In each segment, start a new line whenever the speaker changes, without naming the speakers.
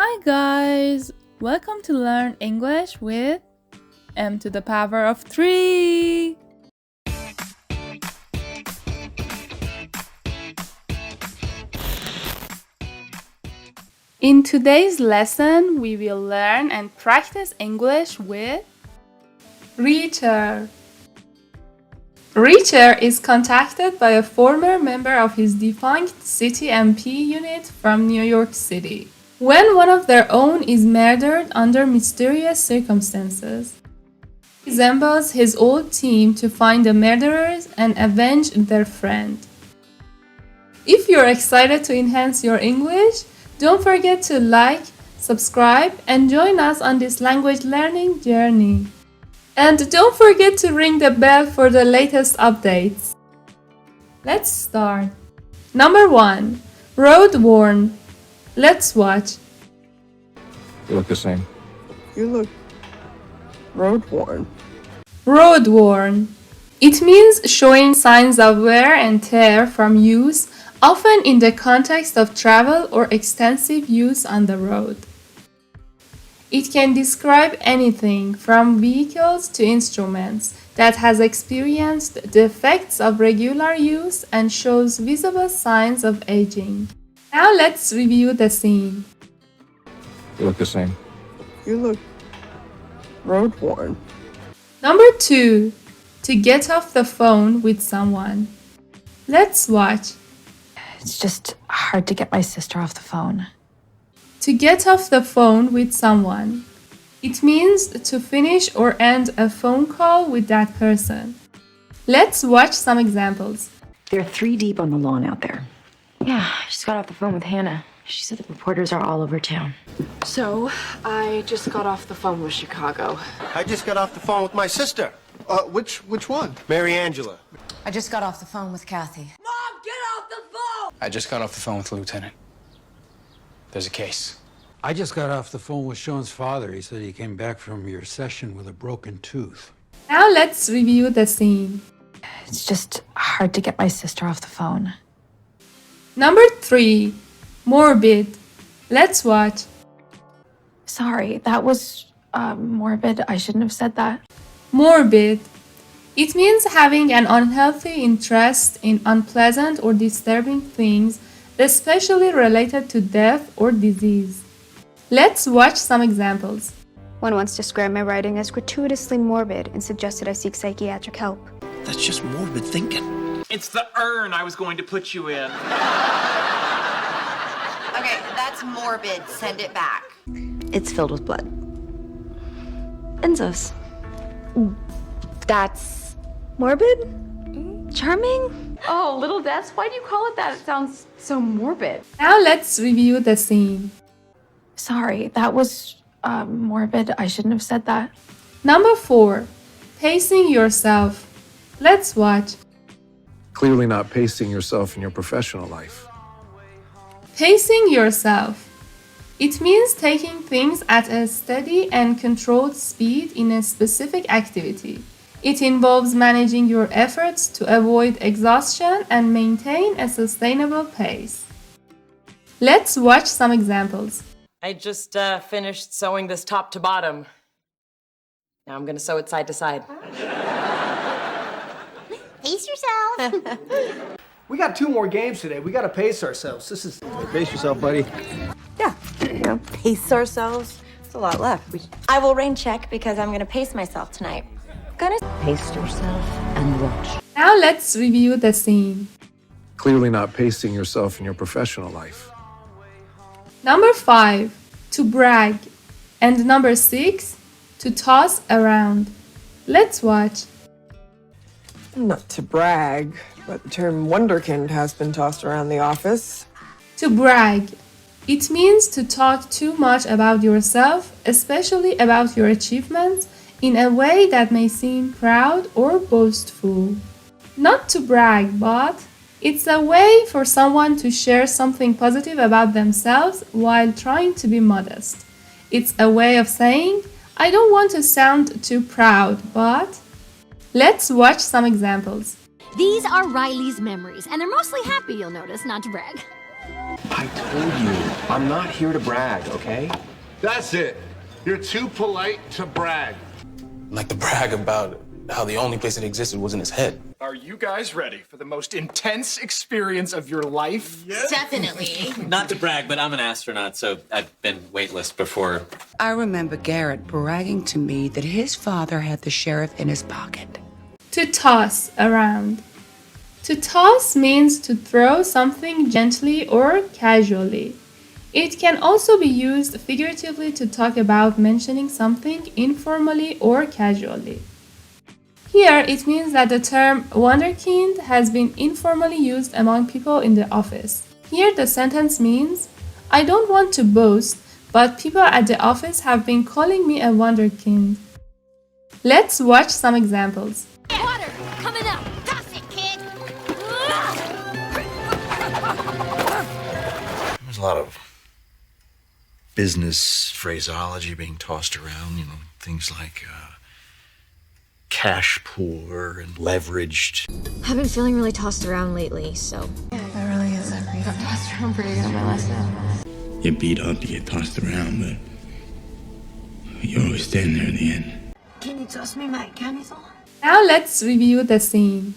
Hi guys! Welcome to Learn English with m to the power of 3! In today's lesson, we will learn and practice English with Richard. Richard is contacted by a former member of his defunct city MP unit from New York City when one of their own is murdered under mysterious circumstances. He assembles his old team to find the murderers and avenge their friend. If you're excited to enhance your English, don't forget to like, subscribe, and join us on this language learning journey. And don't forget to ring the bell for the latest updates. Let's start. Number 1. Road worn. Let's watch.
You look the same.
You look road worn.
Road worn. It means showing signs of wear and tear from use, often in the context of travel or extensive use on the road. It can describe anything from vehicles to instruments that has experienced the effects of regular use and shows visible signs of aging. Now let's review the scene.
You look the same.
You look road worn.
Number 2. To get off the phone with someone. Let's watch.
It's just hard to get my sister off the phone.
To get off the phone with someone. It means to finish or end a phone call with that person. Let's watch some examples.
They're 3 deep on the lawn out there. Yeah, I just got off the phone with Hannah. She said the reporters are all over town.
So, I just got off the phone with Chicago.
I just got off the phone with my sister.
Which one?
Mary Angela.
I just got off the phone with Kathy.
Mom, get off the phone!
I just got off the phone with the lieutenant. There's a case.
I just got off the phone with Sean's father. He said he came back from your session with a broken tooth.
Now let's review the scene.
It's just hard to get my sister off the phone.
Number 3. Morbid. Let's watch.
Sorry, that was morbid. I shouldn't have said that.
Morbid. It means having an unhealthy interest in unpleasant or disturbing things, especially related to death or disease. Let's watch some examples.
One once described my writing as gratuitously morbid and suggested I seek psychiatric help.
That's just morbid thinking.
It's the urn I was going to put you in.
Okay, that's morbid. Send it back.
It's filled with blood. Benzos.
That's morbid? Charming?
Oh, little Des, why do you call it that? It sounds so morbid.
Now let's review the scene.
Sorry, that was morbid. I shouldn't have said that.
Number 4. Pacing yourself. Let's watch.
Clearly not pacing yourself in your professional life.
Pacing yourself. It means taking things at a steady and controlled speed in a specific activity. It involves managing your efforts to avoid exhaustion and maintain a sustainable pace. Let's watch some examples.
I just finished sewing this top to bottom. Now I'm gonna sew it side to side.
Pace yourself.
We got 2 more games today. We got to pace ourselves.
Pace yourself, buddy.
Yeah, pace ourselves. There's a lot left.
I will rain check because I'm gonna pace myself tonight. Gonna
Pace yourself and watch.
Now let's review the scene.
Clearly not pacing yourself in your professional life.
Number 5. To brag. And number 6. To toss around. Let's watch.
Not to brag, but the term wonderkind has been tossed around the office.
To brag. It means to talk too much about yourself, especially about your achievements, in a way that may seem proud or boastful. Not to brag, but it's a way for someone to share something positive about themselves while trying to be modest. It's a way of saying, I don't want to sound too proud, but... Let's watch some examples.
These are Riley's memories, and they're mostly happy, you'll notice, not to brag. I told you, I'm not here to brag, okay?
That's it. You're too polite to brag.
Like the brag about how the only place it existed was in his head.
Are you guys ready for the most intense experience of your life?
Yes. Definitely.
Not to brag, but I'm an astronaut, so I've been weightless before.
I remember Garrett bragging to me that his father had the sheriff in his pocket.
To toss around. To toss means to throw something gently or casually. It can also be used figuratively to talk about mentioning something informally or casually. Here, it means that the term wunderkind has been informally used among people in the office. Here, the sentence means, I don't want to boast, but people at the office have been calling me a wunderkind. Let's watch some examples.
Water coming up. Toss it, kid.
There's a lot of business phraseology being tossed around, things like cash poor and leveraged.
I've been feeling really tossed around lately, so.
That really is everything. Got tossed around pretty good on my last day.
Get beat up, you get tossed around, but you always stand there in the end.
Can you toss me my camisole?
Now let's review the scene.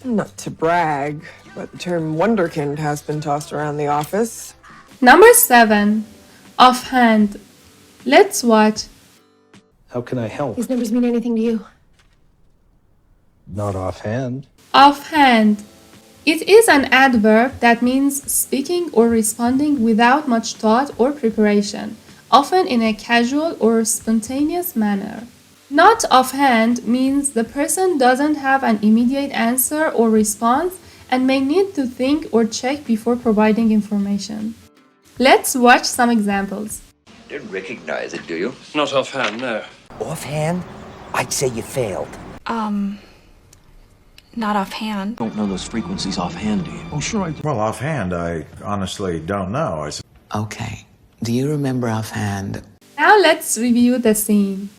Not to brag, but the term wunderkind has been tossed around the office.
Number 7. Offhand. Let's watch.
How can I help?
These numbers mean anything to you?
Not offhand.
Offhand. It is an adverb that means speaking or responding without much thought or preparation, often in a casual or spontaneous manner. Not offhand means the person doesn't have an immediate answer or response and may need to think or check before providing information. Let's watch some examples.
Didn't recognize it, do you?
Not offhand, no.
Offhand? I'd say you failed.
Not offhand.
Don't know those frequencies offhand, do you?
Oh, sure I do. Well, offhand, I honestly don't know.
Okay. Do you remember offhand?
Now let's review the scene.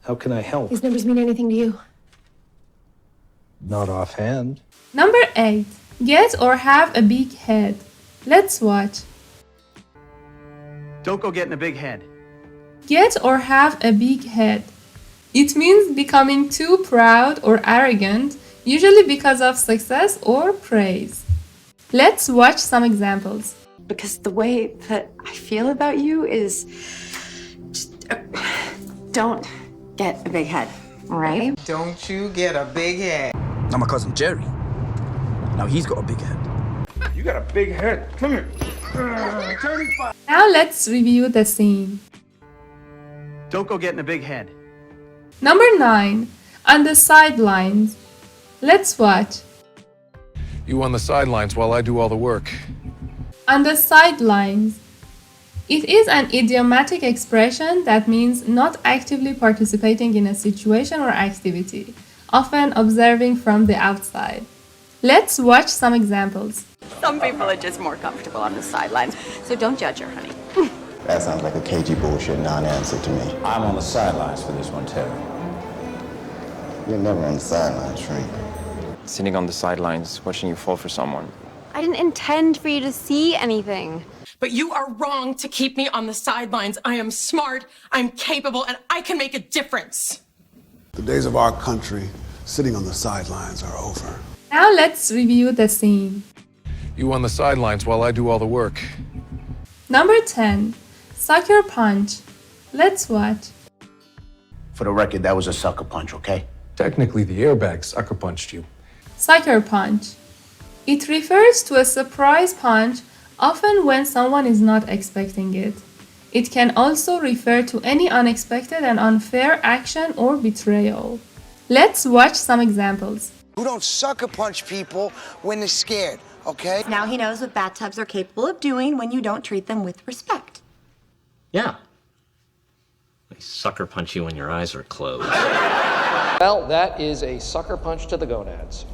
How can I help?
These numbers mean anything to you?
Not offhand.
Number 8. Get or have a big head. Let's watch.
Don't go getting a big head.
Get or have a big head. It means becoming too proud or arrogant, usually because of success or praise. Let's watch some examples.
Because the way that I feel about you is just, don't get a big head, all right?
Don't you get a big head.
Now my cousin Jerry. Now he's got a big head.
You got a big head. Come here.
Now let's review the scene.
Don't go getting a big head.
Number 9. On the sidelines. Let's watch.
You on the sidelines while I do all the work.
On the sidelines. It is an idiomatic expression that means not actively participating in a situation or activity, often observing from the outside. Let's watch some examples.
Some people are just more comfortable on the sidelines, so don't judge her, honey.
That sounds like a cagey bullshit non-answer to me.
I'm on the sidelines for this one, Terry.
You're never on the sidelines, Shree.
Sitting on the sidelines, watching you fall for someone.
I didn't intend for you to see anything.
But you are wrong to keep me on the sidelines. I am smart, I'm capable, and I can make a difference.
The days of our country sitting on the sidelines are over.
Now let's review the scene.
You on the sidelines while I do all the work.
Number 10. Sucker punch. Let's watch.
For the record, that was a sucker punch, okay?
Technically, the airbag sucker punched you.
Sucker punch. It refers to a surprise punch, often when someone is not expecting it. It can also refer to any unexpected and unfair action or betrayal. Let's watch some examples.
Who don't sucker punch people when they're scared, okay?
Now he knows what bathtubs are capable of doing when you don't treat them with respect.
Yeah. They sucker punch you when your eyes are closed.
Well, that is a sucker punch to the gonads.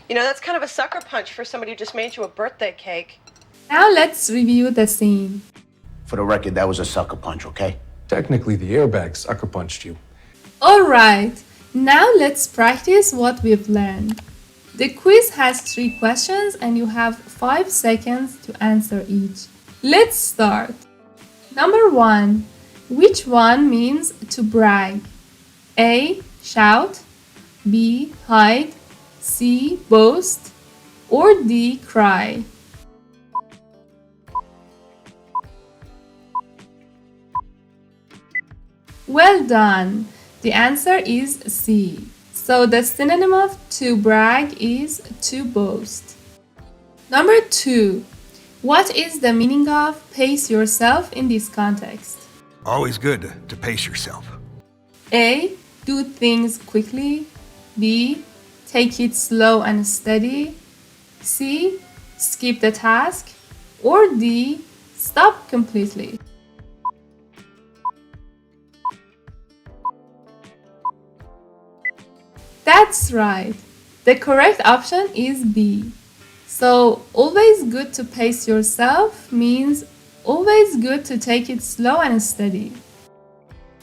You know, that's kind of a sucker punch for somebody who just made you a birthday cake.
Now let's review the scene.
For the record, that was a sucker punch, okay?
Technically, the airbag sucker punched you.
Alright, now let's practice what we've learned. The quiz has 3 questions and you have 5 seconds to answer each. Let's start. Number 1. Which one means to brag? A. Shout. B. Hide. C. Boast. Or D. Cry. Well done! The answer is C. So the synonym of to brag is to boast. Number 2. What is the meaning of pace yourself in this context?
Always good to pace yourself.
A. Do things quickly. B. Take it slow and steady. C. Skip the task. Or D. Stop completely. That's right. The correct option is B. So, always good to pace yourself means always good to take it slow and steady.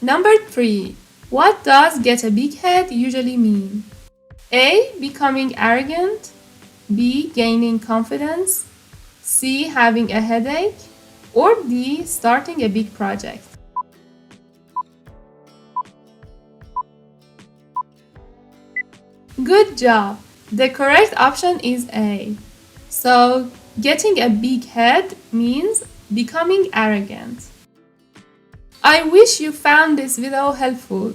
Number 3. What does get a big head usually mean? A. Becoming arrogant. B. Gaining confidence. C. Having a headache. Or D. Starting a big project. Good job! The correct option is A. So, getting a big head means becoming arrogant. I wish you found this video helpful.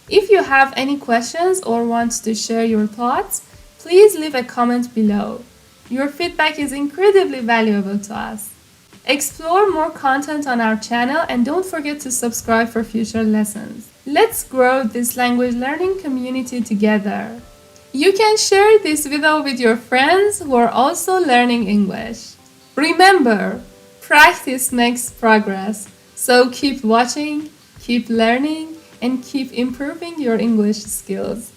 If you have any questions or want to share your thoughts, please leave a comment below. Your feedback is incredibly valuable to us. Explore more content on our channel and don't forget to subscribe for future lessons. Let's grow this language learning community together. You can share this video with your friends who are also learning English. Remember, practice makes progress. So keep watching, keep learning, and keep improving your English skills.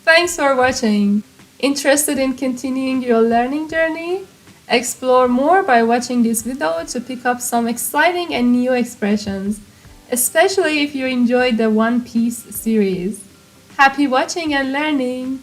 Thanks for watching. Interested in continuing your learning journey? Explore more by watching this video to pick up some exciting and new expressions, especially if you enjoyed the One Piece series. Happy watching and learning!